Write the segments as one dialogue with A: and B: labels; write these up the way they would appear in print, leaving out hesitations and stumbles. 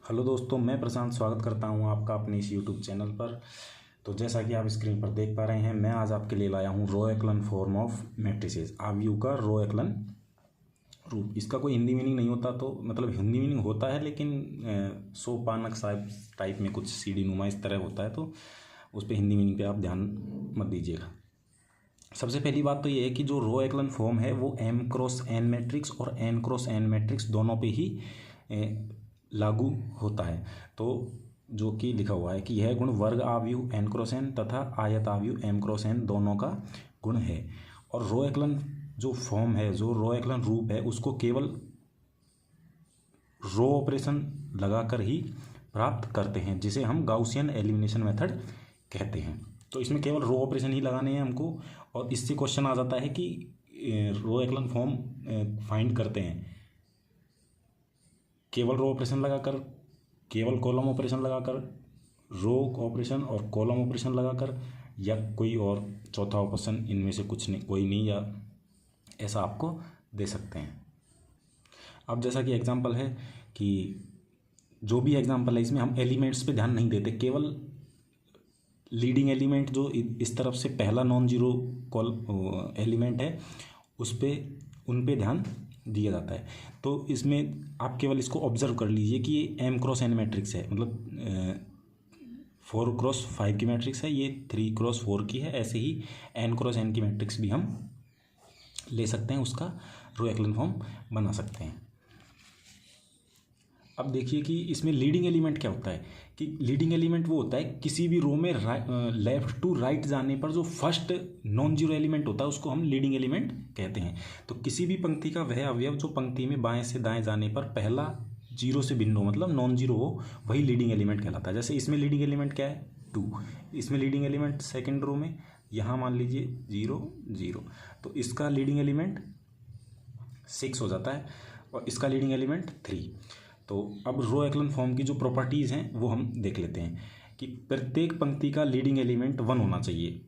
A: Hello दोस्तों, मैं प्रशांत स्वागत करता हूं आपका अपने इस यूट्यूब चैनल पर। तो जैसा कि आप स्क्रीन पर देख पा रहे हैं, मैं आज आपके लिए लाया हूं रो एक्लन फॉर्म ऑफ मैट्रिसेस, आव्यूह का रो एक्लन रूप। इसका कोई हिंदी मीनिंग नहीं होता, तो मतलब हिंदी मीनिंग होता है लेकिन सोपानक साहब टाइप में कुछ सीढ़ी नुमा इस तरह होता है, तो उस पर हिंदी मीनिंग पे आप ध्यान मत दीजिएगा। सबसे पहली बात तो ये है कि जो रो एक्लन फॉर्म है वो एम क्रॉस एन मैट्रिक्स और एन क्रॉस एन मैट्रिक्स दोनों पे ही लागू होता है। तो जो कि लिखा हुआ है कि यह गुण वर्ग आव्यूह एन क्रॉस एन तथा आयत आव्यूह एम क्रॉस एन दोनों का गुण है। और रो एक्लन जो फॉर्म है, जो रो एक्लन रूप है, उसको केवल रो ऑपरेशन लगाकर ही प्राप्त करते हैं, जिसे हम गाउसियन एलिमिनेशन मेथड कहते हैं। तो इसमें केवल रो ऑपरेशन ही लगाने हैं हमको, और इससे क्वेश्चन आ जाता है कि रो एक्लन फॉर्म फाइंड करते हैं केवल रो ऑपरेशन लगाकर, केवल कॉलम ऑपरेशन लगाकर, रो ऑपरेशन और कॉलम ऑपरेशन लगाकर, या कोई और चौथा ऑप्शन इनमें से कुछ नहीं, कोई नहीं, या ऐसा आपको दे सकते हैं। अब जैसा कि एग्जांपल है कि जो भी एग्जांपल है इसमें हम एलिमेंट्स पे ध्यान नहीं देते, केवल लीडिंग एलिमेंट जो इस तरफ से पहला नॉन जीरो कॉल एलिमेंट है उस पर उन पे ध्यान दिया जाता है। तो इसमें आप केवल इसको ऑब्जर्व कर लीजिए कि ये एम क्रॉस एन मैट्रिक्स है, मतलब 4x5 की मैट्रिक्स है, ये 3x4 की है। ऐसे ही एन क्रॉस एन की मैट्रिक्स भी हम ले सकते हैं, उसका रो एक्लन फॉर्म बना सकते हैं। अब देखिए कि इसमें लीडिंग एलिमेंट क्या होता है, कि लीडिंग एलिमेंट वो होता है किसी भी रो में लेफ्ट टू राइट जाने पर जो फर्स्ट नॉन जीरो एलिमेंट होता है उसको हम लीडिंग एलिमेंट कहते हैं। तो किसी भी पंक्ति का वह अवयव जो पंक्ति में बाएं से दाएं जाने पर पहला जीरो से भिन्न हो, मतलब नॉन जीरो हो, वही लीडिंग एलिमेंट कहलाता है। जैसे इसमें लीडिंग एलिमेंट क्या है, 2। इसमें लीडिंग एलिमेंट सेकेंड रो में यहाँ मान लीजिए 0 0, तो इसका लीडिंग एलिमेंट 6 हो जाता है, और इसका लीडिंग एलिमेंट 3। तो अब रो एक्लन फॉर्म की जो प्रॉपर्टीज़ हैं वो हम देख लेते हैं कि प्रत्येक पंक्ति का लीडिंग एलिमेंट 1 होना चाहिए।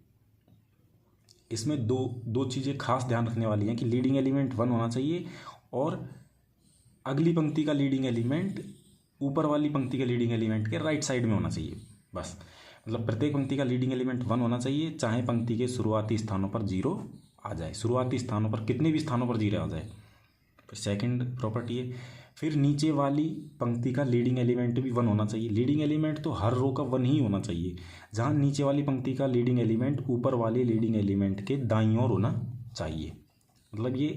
A: इसमें दो चीज़ें खास ध्यान रखने वाली हैं कि लीडिंग एलिमेंट 1 होना चाहिए, और अगली पंक्ति का लीडिंग एलिमेंट ऊपर वाली पंक्ति के लीडिंग एलिमेंट के राइट साइड में होना चाहिए। बस, मतलब प्रत्येक पंक्ति का लीडिंग एलिमेंट 1 होना चाहिए, चाहे पंक्ति के शुरुआती स्थानों पर 0 आ जाए, शुरुआती स्थानों पर कितने भी स्थानों पर 0 आ जाए। फिर सेकंड प्रॉपर्टी है, फिर नीचे वाली पंक्ति का लीडिंग एलिमेंट भी 1 होना चाहिए। लीडिंग एलिमेंट तो हर रो का 1 ही होना चाहिए, जहाँ नीचे वाली पंक्ति का लीडिंग एलिमेंट ऊपर वाले लीडिंग एलिमेंट के दाईं ओर होना चाहिए। मतलब ये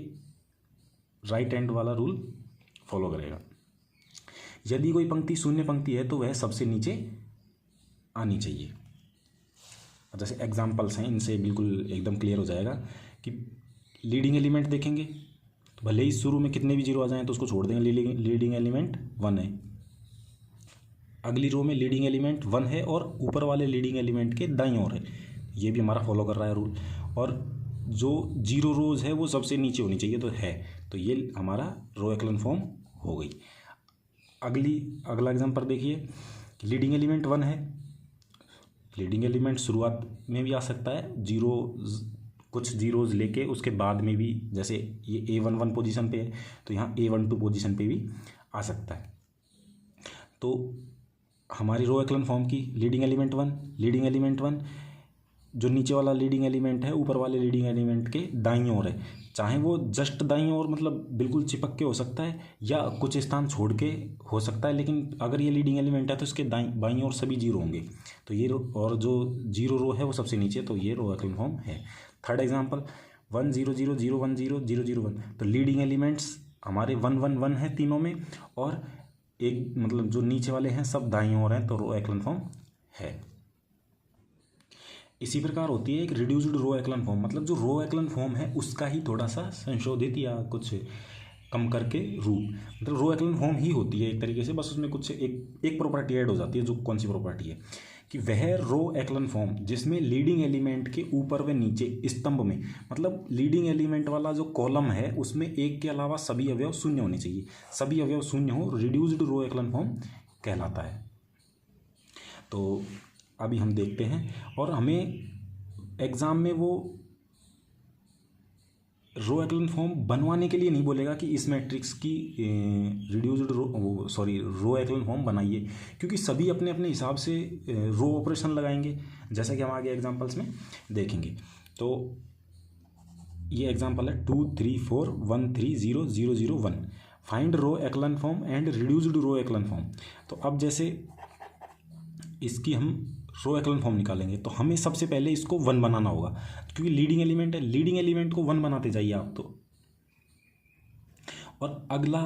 A: राइट हैंड वाला रूल फॉलो करेगा। यदि कोई पंक्ति शून्य पंक्ति है तो वह सबसे नीचे आनी चाहिए। जैसे एग्जाम्पल्स हैं, इनसे बिल्कुल एकदम क्लियर हो जाएगा कि लीडिंग एलिमेंट देखेंगे तो भले ही शुरू में कितने भी 0 आ जाएं तो उसको छोड़ देंगे, लीडिंग एलिमेंट 1 है। अगली रो में लीडिंग एलिमेंट 1 है और ऊपर वाले लीडिंग एलिमेंट के दाईं ओर है, ये भी हमारा फॉलो कर रहा है रूल। और जो 0 रोज है वो सबसे नीचे होनी चाहिए, तो है, तो ये हमारा रो एक्लन फॉर्म हो गई। अगला एग्जाम्पल देखिए, लीडिंग एलिमेंट 1 है, लीडिंग एलिमेंट शुरुआत में भी आ सकता है, कुछ जीरोज लेके उसके बाद में भी, जैसे ये A11 पोजीशन पे है तो यहाँ A12 पोजीशन पे भी आ सकता है। तो हमारी रो एक्लन फॉर्म की लीडिंग एलिमेंट 1, जो नीचे वाला लीडिंग एलिमेंट है ऊपर वाले लीडिंग एलिमेंट के दाईं ओर है, चाहे वो जस्ट दाईं ओर मतलब बिल्कुल चिपक के हो सकता है, या कुछ स्थान छोड़ के हो सकता है, लेकिन अगर ये लीडिंग एलिमेंट है तो इसके बाईं ओर सभी 0 होंगे। तो ये रो, और जो 0 रो है वो सबसे नीचे, तो ये रो एक्लन फॉर्म है। थर्ड एग्जाम्पल 1 0 0 0 1 0 0 0 1, तो लीडिंग एलिमेंट्स हमारे 1 1 1 है तीनों में, और एक मतलब जो नीचे वाले हैं सब दाईं ओर हैं, तो रो एक्लन फॉर्म है। इसी प्रकार होती है एक रिड्यूस्ड रो एक्लन फॉर्म, मतलब जो रो एक्लन फॉर्म है उसका ही थोड़ा सा संशोधित या कुछ कम करके रूप, मतलब रो एक्लन फॉर्म ही होती है एक तरीके से, बस उसमें कुछ एक प्रॉपर्टी ऐड हो जाती है। जो कौन सी प्रॉपर्टी है कि वह रो एक्लन फॉर्म जिसमें लीडिंग एलिमेंट के ऊपर व नीचे स्तंभ में, मतलब लीडिंग एलिमेंट वाला जो कॉलम है उसमें एक के अलावा सभी अवयव शून्य होने चाहिए, सभी अवयव शून्य हो, रिड्यूस्ड रो एक्लन फॉर्म कहलाता है। तो अभी हम देखते हैं, और हमें एग्ज़ाम में वो रो एक्लन फॉर्म बनवाने के लिए नहीं बोलेगा कि इस मैट्रिक्स की रिड्यूस्ड रो एक्लन फॉर्म बनाइए, क्योंकि सभी अपने अपने हिसाब से रो ऑपरेशन लगाएंगे, जैसा कि हम आगे एग्जांपल्स में देखेंगे। तो ये एग्जांपल है 2 3 4 1 3 0 0 0 1, find row echelon form and reduced row echelon form. तो अब जैसे इसकी हम रो एक्लन फॉर्म निकालेंगे तो हमें सबसे पहले इसको 1 बनाना होगा, क्योंकि लीडिंग एलिमेंट है, लीडिंग एलिमेंट को 1 बनाते जाइए आप तो। और अगला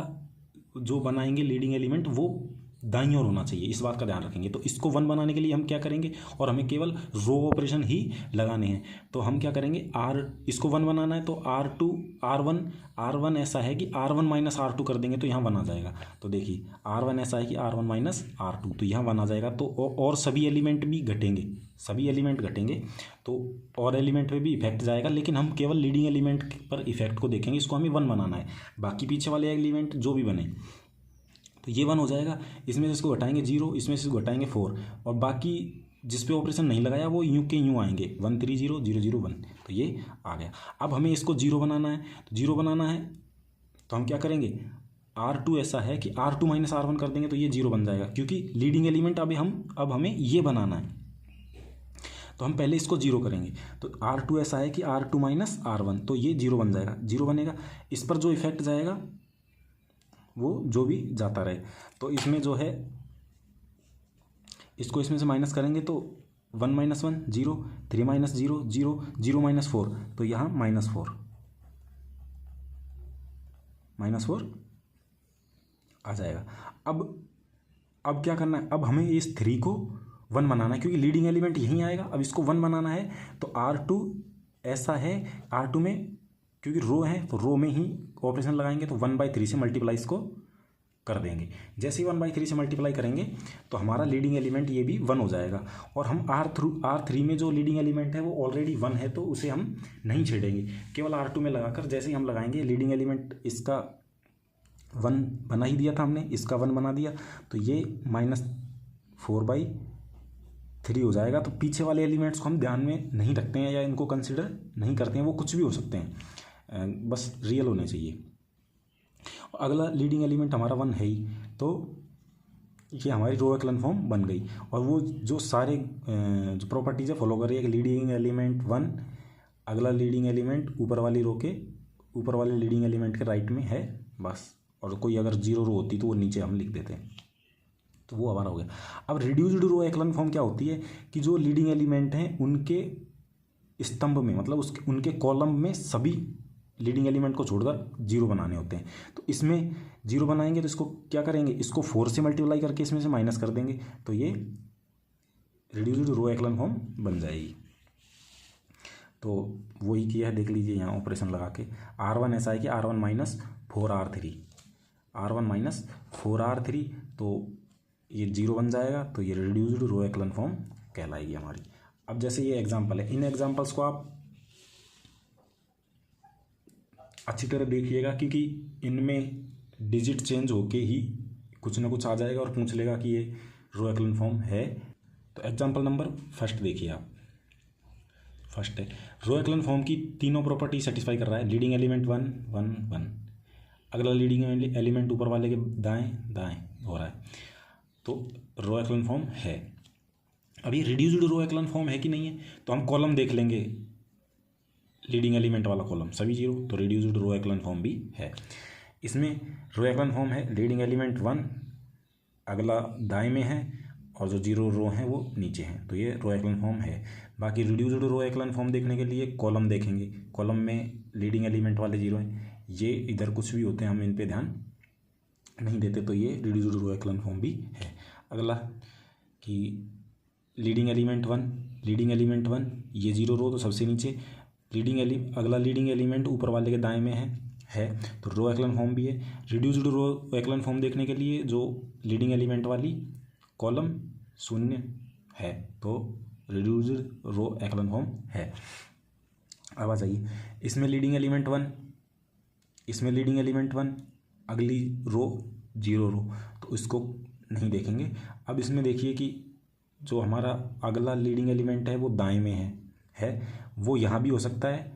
A: जो बनाएंगे लीडिंग एलिमेंट वो दाईं ओर होना चाहिए, इस बात का ध्यान रखेंगे। तो इसको 1 बनाने के लिए हम क्या करेंगे, और हमें केवल रो ऑपरेशन ही लगाने हैं, तो हम क्या करेंगे, इसको 1 बनाना है तो R2 R1 ऐसा है कि R1 माइनस R2 कर देंगे तो यहाँ 1 आ जाएगा। तो देखिए R1 ऐसा है कि R1 माइनस R2, तो यहाँ 1 आ जाएगा। तो और सभी एलिमेंट भी घटेंगे, सभी एलिमेंट घटेंगे तो और एलिमेंट पे भी इफेक्ट जाएगा, लेकिन हम केवल लीडिंग एलिमेंट पर इफेक्ट को देखेंगे, इसको हमें 1 बनाना है। बाकी पीछे वाले एलिमेंट जो भी बने तो ये 1 हो जाएगा, इसमें से इसको घटाएंगे 0, इसमें से इसको घटाएंगे 4, और बाकी जिस पे ऑपरेशन नहीं लगाया वो यूं के यूं आएंगे 1 3 0 0 0 1, तो ये आ गया। अब हमें इसको 0 बनाना है, तो 0 बनाना है तो हम क्या करेंगे, R2 ऐसा है कि R2 माइनस R1 कर देंगे तो ये 0 बन जाएगा, क्योंकि लीडिंग एलिमेंट अब हमें ये बनाना है, तो हम पहले इसको 0 करेंगे। तो R2 ऐसा है कि R2 माइनस R1, तो ये 0 बन जाएगा, 0 बनेगा। इस पर जो इफेक्ट जाएगा वो जो भी जाता रहे, तो इसमें जो है इसको इसमें से माइनस करेंगे तो 1 माइनस 1 0, 3 माइनस 0 0, 0 माइनस 4, तो यहाँ -4 आ जाएगा। अब क्या करना है, अब हमें इस 3 को 1 बनाना है, क्योंकि लीडिंग एलिमेंट यहीं आएगा। अब इसको 1 बनाना है तो R2 ऐसा है, R2 में क्योंकि रो है तो रो में ही ऑपरेशन लगाएंगे, तो 1/3 से मल्टीप्लाई इसको कर देंगे। जैसे ही 1/3 से मल्टीप्लाई करेंगे तो हमारा लीडिंग एलिमेंट ये भी 1 हो जाएगा। और हम R3 में जो लीडिंग एलिमेंट है वो ऑलरेडी 1 है, तो उसे हम नहीं छेड़ेंगे, केवल R2 में लगाकर जैसे ही हम लगाएंगे लीडिंग एलिमेंट इसका 1 बना ही दिया था हमने, इसका 1 बना दिया, तो ये -4/3 हो जाएगा। तो पीछे वाले एलिमेंट्स को हम ध्यान में नहीं रखते हैं या इनको कंसिडर नहीं करते हैं, वो कुछ भी हो सकते हैं, बस रियल होने चाहिए। अगला लीडिंग एलिमेंट हमारा 1 है ही, तो ये हमारी रो एक्लन फॉर्म बन गई। और वो जो सारे जो प्रॉपर्टीज है फॉलो कर रही है कि लीडिंग एलिमेंट 1, अगला लीडिंग एलिमेंट ऊपर वाली रो के ऊपर वाले लीडिंग एलिमेंट के राइट में है बस, और कोई अगर 0 रो होती तो वो नीचे हम लिख देते हैं, तो वो हमारा हो गया। अब रिड्यूस्ड रो एक्लन फॉर्म क्या होती है कि जो लीडिंग एलिमेंट हैं उनके स्तंभ में, मतलब उनके कॉलम में सभी लीडिंग एलिमेंट को छोड़कर 0 बनाने होते हैं। तो इसमें 0 बनाएंगे तो इसको क्या करेंगे, इसको 4 से मल्टीप्लाई करके इसमें से माइनस कर देंगे, तो ये रिड्यूस्ड रो एक्लन फॉर्म बन जाएगी। तो वही किया है, देख लीजिए यहाँ ऑपरेशन लगा के। R1 ऐसा है कि R1 माइनस 4R3, तो ये 0 बन जाएगा, तो ये रिड्यूस्ड रो एक्लन फॉर्म कहलाएगी हमारी। अब जैसे ये एग्जाम्पल है, इन एग्जाम्पल्स को आप अच्छी तरह देखिएगा, क्योंकि इनमें डिजिट चेंज होके ही कुछ ना कुछ आ जाएगा और पूछ लेगा कि ये रो एक्लन फॉर्म है। तो एग्जाम्पल नंबर फर्स्ट देखिए आप, फर्स्ट है रो एक्लन फॉर्म की तीनों प्रॉपर्टी सेटिस्फाई कर रहा है, लीडिंग एलिमेंट 1 1 1, अगला लीडिंग एलिमेंट ऊपर वाले के दाएं दाएं हो रहा है, तो रो एक्लन फॉर्म है। अब ये रिड्यूस्ड रो एक्लन फॉर्म है कि नहीं है, तो हम कॉलम देख लेंगे, लीडिंग एलिमेंट वाला कॉलम सभी 0, तो रिड्यूस्ड रो एक्लन फॉर्म भी है। इसमें रो एक्लन फॉर्म है, लीडिंग एलिमेंट 1 अगला दाएं में है और जो 0 रो हैं वो नीचे हैं, तो ये रो एक्लन फॉर्म है। बाकी रिड्यूस्ड रो एक्लन फॉर्म देखने के लिए कॉलम देखेंगे, कॉलम में लीडिंग एलिमेंट वाले 0 हैं, ये इधर कुछ भी होते हैं हम इन पे ध्यान नहीं देते, तो ये रिड्यूस्ड रो एक्लन फॉर्म भी है। अगला कि लीडिंग एलिमेंट 1 ये 0 रो तो सबसे नीचे, अगला लीडिंग एलिमेंट ऊपर वाले के दाएं में है तो रो एक्लन फॉर्म भी है। रिड्यूस्ड रो एक्लन फॉर्म देखने के लिए जो लीडिंग एलिमेंट वाली कॉलम 0 है तो रिड्यूस्ड रो एक्लन फॉर्म है। अब आ जाइए, इसमें लीडिंग एलिमेंट 1, अगली रो 0 रो, तो इसको नहीं देखेंगे। अब इसमें देखिए कि जो हमारा अगला लीडिंग एलिमेंट है वो दाएं में है, वो यहाँ भी हो सकता है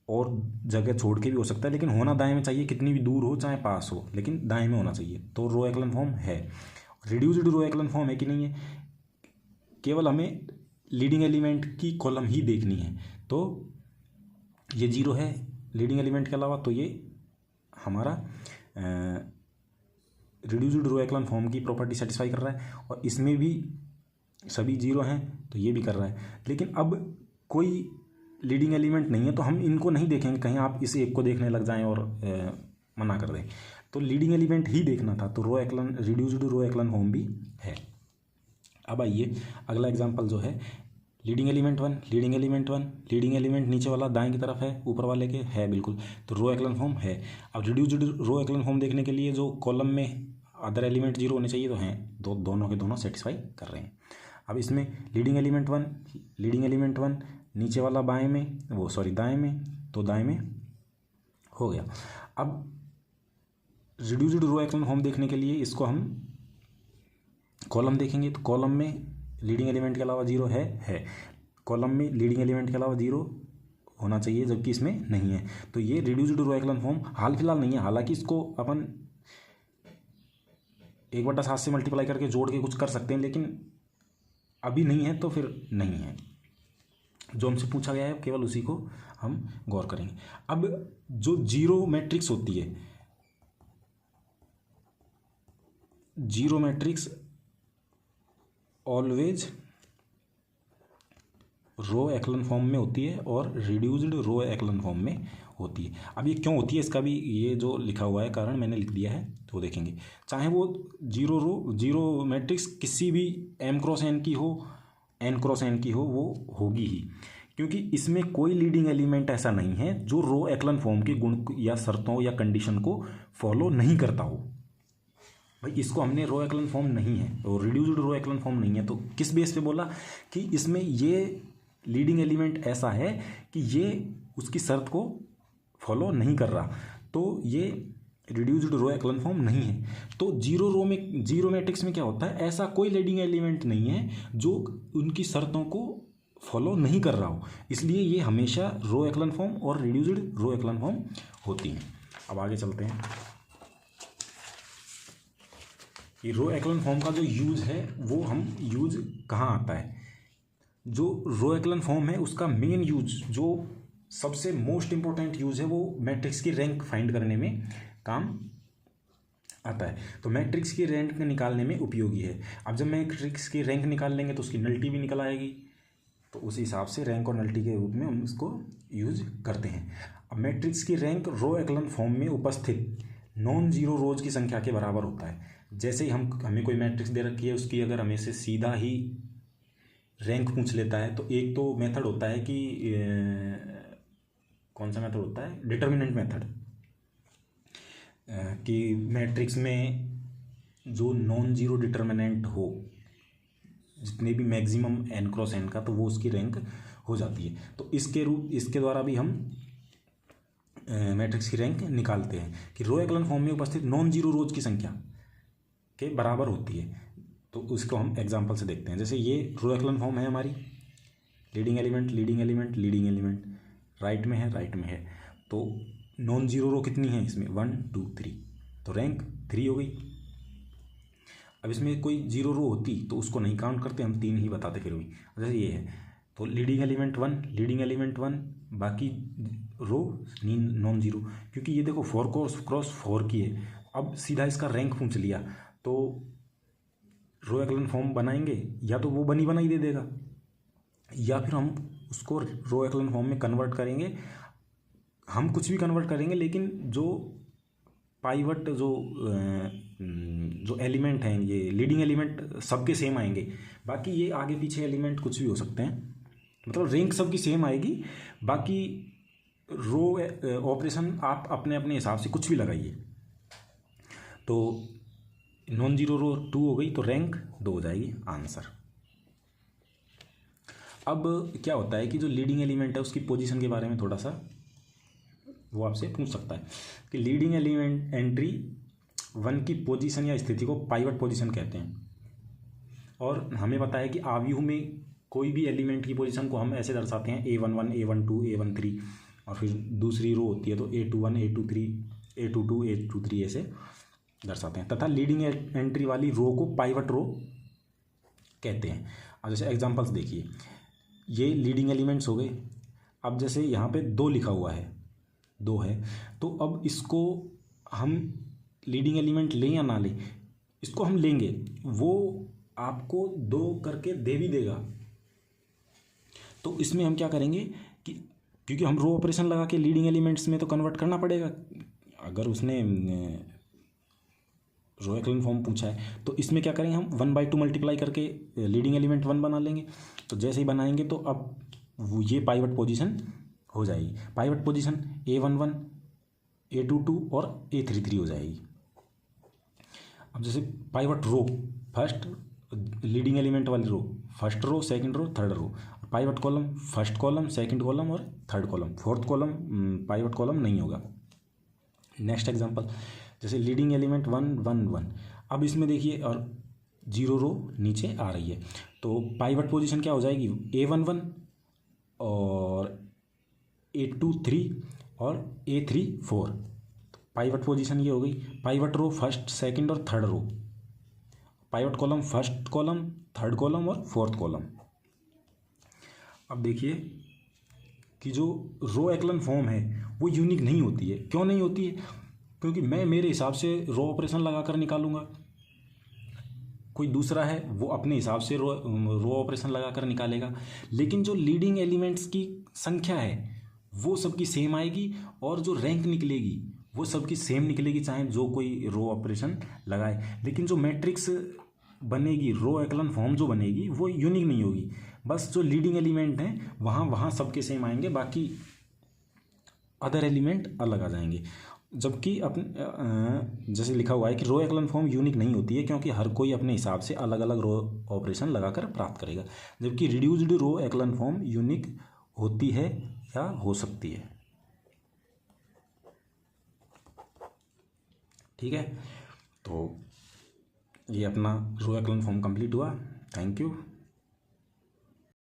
A: और जगह छोड़ के भी हो सकता है, लेकिन होना दाएं में चाहिए, कितनी भी दूर हो चाहे पास हो, लेकिन दाएं में होना चाहिए। तो रो एक्लन फॉर्म है। रिड्यूस्ड रो एक्लन फॉर्म है कि नहीं है, केवल हमें लीडिंग एलिमेंट की कॉलम ही देखनी है। तो ये 0 है लीडिंग एलिमेंट के अलावा, तो ये हमारा रिड्यूस्ड रो एक्लन फॉर्म की प्रॉपर्टी सेटिस्फाई कर रहा है। और इसमें भी सभी 0 हैं, तो ये भी कर रहा है। लेकिन अब कोई लीडिंग एलिमेंट नहीं है, तो हम इनको नहीं देखेंगे, कहीं आप इस एक को देखने लग जाएं और मना कर दें। तो लीडिंग एलिमेंट ही देखना था, तो रो एक्लन रिड्यूस्ड रो एक्लन फॉर्म भी है। अब आइए अगला एग्जांपल जो है, leading element 1, leading element 1, leading element नीचे वाला दाएं की तरफ है, ऊपर वाले के है बिल्कुल, तो रो एक्लन फॉर्म है। अब रिड्यूस्ड रो एक्लन फॉर्म देखने के लिए जो कॉलम में अदर एलिमेंट 0 होने चाहिए, तो हैं, दोनों के दोनों सेटिस्फाई कर रहे हैं। अब इसमें लीडिंग एलिमेंट 1 नीचे वाला बाएं में, वो सॉरी दाएं में, तो दाएं में हो गया। अब रिड्यूस्ड रो एक्लन फॉर्म देखने के लिए इसको हम कॉलम देखेंगे, तो कॉलम में लीडिंग एलिमेंट के अलावा 0 है। कॉलम में लीडिंग एलिमेंट के अलावा 0 होना चाहिए, जबकि इसमें नहीं है। तो ये रिड्यूस्ड रो एक्लन फॉर्म हाल फिलहाल नहीं है, हालांकि इसको अपन 1/7 से मल्टीप्लाई करके जोड़ के कुछ कर सकते हैं, लेकिन अभी नहीं है, तो फिर नहीं है। जो हमसे पूछा गया है केवल उसी को हम गौर करेंगे। अब जो 0 मैट्रिक्स होती है, 0 मैट्रिक्स ऑलवेज रो एक्लन फॉर्म में होती है और रिड्यूस्ड रो एक्लन फॉर्म में होती है। अब ये क्यों होती है, इसका भी ये जो लिखा हुआ है कारण मैंने लिख दिया है, तो देखेंगे। चाहे वो 0 मैट्रिक्स किसी भी m×n की हो, n×n की हो, वो होगी ही, क्योंकि इसमें कोई लीडिंग एलिमेंट ऐसा नहीं है जो रो एक्लन फॉर्म के गुण या शर्तों या कंडीशन को फॉलो नहीं करता हो। भाई इसको हमने रो एक्लन फॉर्म नहीं है और रिड्यूस्ड रो एक्लन फॉर्म नहीं है, तो किस बेस पे बोला कि इसमें ये लीडिंग एलिमेंट ऐसा है कि ये उसकी शर्त को फॉलो नहीं कर रहा, तो ये रिड्यूस्ड रो एक्लन फॉर्म नहीं है। तो 0 मैट्रिक्स में क्या होता है, ऐसा कोई लीडिंग एलिमेंट नहीं है जो उनकी शर्तों को फॉलो नहीं कर रहा हो, इसलिए ये हमेशा रो एक्लन फॉर्म और रिड्यूस्ड रो एक्लन फॉर्म होती हैं। अब आगे चलते हैं कि रो एक्लन फॉर्म का जो यूज है वो हम यूज कहाँ आता है। जो रो एक्लन फॉर्म है उसका मेन यूज, जो सबसे मोस्ट इंपॉर्टेंट यूज है, वो मैट्रिक्स की रैंक फाइंड करने में काम आता है। तो मैट्रिक्स की रैंक निकालने में उपयोगी है। अब जब मैट्रिक्स की रैंक निकाल लेंगे तो उसकी नल्टी भी निकल आएगी, तो उस हिसाब से रैंक और नल्टी के रूप में हम इसको यूज करते हैं। अब मैट्रिक्स की रैंक रो एक्लन फॉर्म में उपस्थित नॉन जीरो रोज की संख्या के बराबर होता है। जैसे ही हमें कोई मैट्रिक्स दे रखी है, उसकी अगर हमें से सीधा ही रैंक पूछ लेता है, तो एक तो मेथड होता है कि कौन सा मेथड होता है, डिटर्मिनेंट मेथड, कि मैट्रिक्स में जो नॉन जीरो डिटर्मिनेंट हो, जितने भी मैक्सिमम n×n का, तो वो उसकी रैंक हो जाती है। तो इसके द्वारा भी हम मैट्रिक्स की रैंक निकालते हैं कि रो एक्लन फॉर्म में उपस्थित नॉन जीरो रोज की संख्या के बराबर होती है। तो उसको हम एग्जांपल से देखते हैं। जैसे ये रो एक्लन फॉर्म है हमारी, leading element leading element leading element, right में है, तो नॉन जीरो रो कितनी है इसमें, 1 2 3, तो रैंक 3 हो गई। अब इसमें कोई जीरो रो होती तो उसको नहीं काउंट करते, हम 3 ही बताते फिर भी। जैसे ये है, तो लीडिंग एलिमेंट 1, बाकी रो नॉन जीरो, क्योंकि ये देखो 4×4 की है। अब सीधा इसका रैंक पूछ लिया, तो रो एक्लन फॉर्म बनाएंगे, या तो वो बनी बनाई दे देगा, या फिर हम उसको रो एक्लन फॉर्म में कन्वर्ट करेंगे। हम कुछ भी कन्वर्ट करेंगे, लेकिन जो पाइवट जो एलिमेंट हैं, ये लीडिंग एलिमेंट सबके सेम आएंगे। बाकी ये आगे पीछे एलिमेंट कुछ भी हो सकते हैं, मतलब रैंक सबकी सेम आएगी। बाकी रो ऑपरेशन आप अपने अपने हिसाब से कुछ भी लगाइए। तो नॉन जीरो रो 2 हो गई, तो रैंक 2 हो जाएगी आंसर। अब क्या होता है कि जो लीडिंग एलिमेंट है उसकी पोजीशन के बारे में थोड़ा सा वो आपसे पूछ सकता है कि लीडिंग एलिमेंट एंट्री 1 की पोजीशन या स्थिति को पाइवट पोजीशन कहते हैं। और हमें पता है कि आव्यूह में कोई भी एलिमेंट की पोजीशन को हम ऐसे दर्शाते हैं A11, A12, A13, और फिर दूसरी रो होती है तो A21 A23 A22 A23 ऐसे दर्शाते हैं। तथा लीडिंग एंट्री वाली रो को पाइवट रो कहते हैं। अब जैसे एग्जांपल्स देखिए, ये लीडिंग एलिमेंट्स हो गए। अब जैसे यहाँ पे 2 लिखा हुआ है, 2 है, तो अब इसको हम लीडिंग एलिमेंट लें या ना लें, इसको हम लेंगे, वो आपको 2 करके दे भी देगा। तो इसमें हम क्या करेंगे कि क्योंकि हम रो ऑपरेशन लगा के लीडिंग एलिमेंट्स में तो कन्वर्ट करना पड़ेगा, अगर उसने रो एक्लन फॉर्म पूछा है, तो इसमें क्या करेंगे हम 1/2 मल्टीप्लाई करके लीडिंग एलिमेंट 1 बना लेंगे। तो जैसे ही बनाएंगे तो अब ये पाइवट पोजीशन हो जाएगी। पाइवट पोजीशन A11 A22 और A33 हो जाएगी। अब जैसे pivot row, first leading element वाली row, first row, second row, third row. Pivot column, first column, second column और third column. Fourth column pivot column नहीं होगा। नेक्स्ट एग्जांपल, जैसे लीडिंग एलिमेंट 1 1 1। अब इसमें देखिए और 0 रो नीचे आ रही है, तो पाइवट पोजीशन क्या हो जाएगी, A11 और A2 3 और A3 4। पाइवट पोजीशन ये हो गई। पाइवट रो फर्स्ट, सेकंड और third row. Pivot column first column, third column और फोर्थ कॉलम। अब देखिए कि जो रो एक्लन फॉर्म है वो यूनिक नहीं होती है। क्यों नहीं होती है? क्योंकि मैं मेरे हिसाब से रो ऑपरेशन लगाकर निकालूंगा, कोई दूसरा है वो अपने हिसाब से रो ऑपरेशन लगाकर निकालेगा। लेकिन जो लीडिंग एलिमेंट्स की संख्या है वो सबकी सेम आएगी, और जो रैंक निकलेगी वो सबकी सेम निकलेगी, चाहे जो कोई रो ऑपरेशन लगाए। लेकिन जो मैट्रिक्स बनेगी, रो एक्लन फॉर्म जो बनेगी वो यूनिक नहीं होगी। बस जो लीडिंग एलिमेंट हैं वहाँ सबके सेम आएंगे, बाकी अदर एलिमेंट अलग आ जाएंगे। जबकि अपने जैसे लिखा हुआ है कि रो एक्लन फॉर्म यूनिक नहीं होती है, क्योंकि हर कोई अपने हिसाब से अलग अलग रो ऑपरेशन लगाकर प्राप्त करेगा। जबकि reduced row echelon form unique होती है या हो सकती है। ठीक है, तो ये अपना रो एक्लन फॉर्म कंप्लीट हुआ। Thank you.